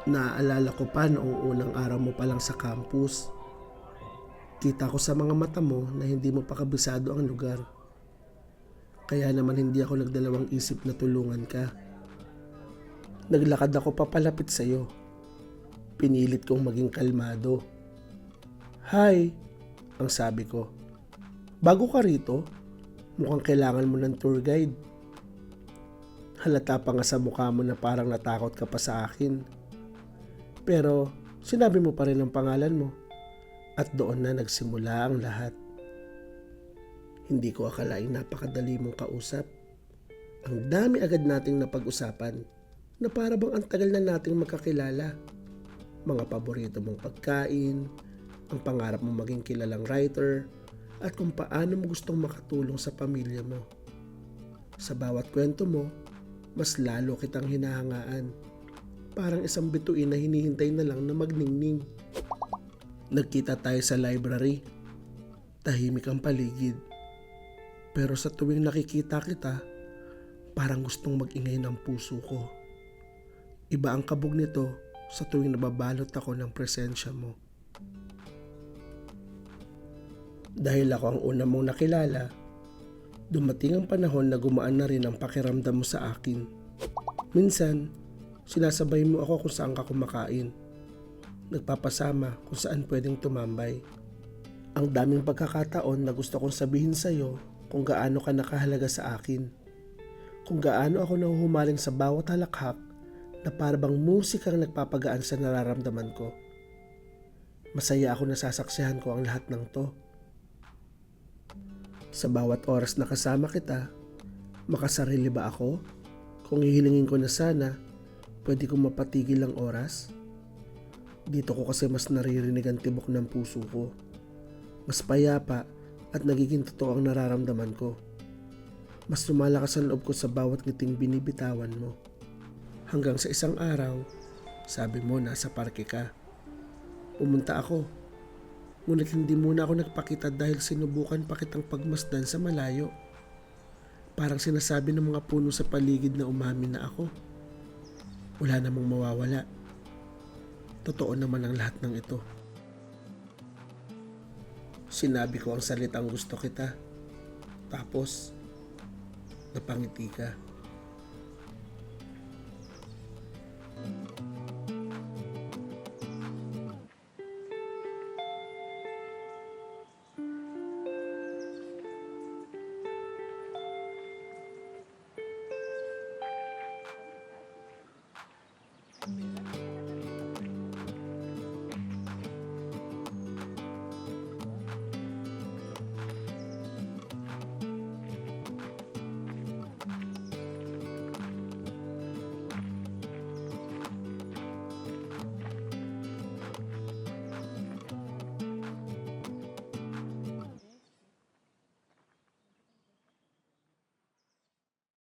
Naaalala ko pa noong unang araw mo pa lang sa campus. Kita ko sa mga mata mo na hindi mo pa kabisado ang lugar. Kaya naman hindi ako nagdalawang isip na tulungan ka. Naglakad ako papalapit sa'yo. Pinilit kong maging kalmado. "Hi," ang sabi ko. "Bago ka rito? Mukhang kailangan mo ng tour guide." Halata pa nga sa mukha mo na parang natakot ka pa sa akin. Pero sinabi mo pa rin ang pangalan mo. At doon na nagsimula ang lahat. Hindi ko akalaing napakadali mong kausap. Ang dami agad nating napag-usapan na para bang ang tagal na nating magkakilala. Mga paborito mong pagkain, ang pangarap mong maging kilalang writer, at kung paano mo gustong makatulong sa pamilya mo. Sa bawat kwento mo, mas lalo kitang hinahangaan. Parang isang bituin na hinihintay na lang na magningning. Nagkita tayo sa library. Tahimik ang paligid. Pero sa tuwing nakikita kita, parang gustong mag-ingay ng puso ko. Iba ang kabog nito sa tuwing nababalot ako ng presensya mo. Dahil ako ang una mong nakilala, dumating ang panahon na gumaan na rin ang pakiramdam mo sa akin. Minsan, sinasabay mo ako kung saan ka kumakain. Nagpapasama kung saan pwedeng tumambay. Ang daming pagkakataon na gusto kong sabihin sa'yo kung gaano ka nakahalaga sa akin. Kung gaano ako nahuhumaling sa bawat halakhak na parabang musikang nagpapagaan sa nararamdaman ko. Masaya ako na sasaksihan ko ang lahat ng to. Sa bawat oras na kasama kita, makasarili ba ako? Kung hihilingin ko na sana, pwede kong mapatigil ang oras? Dito ko kasi mas naririnig ang tibok ng puso ko. Mas payapa at nagiging totoo ang nararamdaman ko. Mas lumalakas ang loob ko sa bawat ngiting binibitawan mo. Hanggang sa isang araw, sabi mo nasa parke ka. Pumunta ako. Ngunit hindi muna ako nagpakita dahil sinubukan pa kitang pagmasdan sa malayo. Parang sinasabi ng mga puno sa paligid na umamin na ako. Wala namang mawawala. Totoo naman ang lahat ng ito. Sinabi ko ang salitang gusto kita. Tapos, napangiti ka.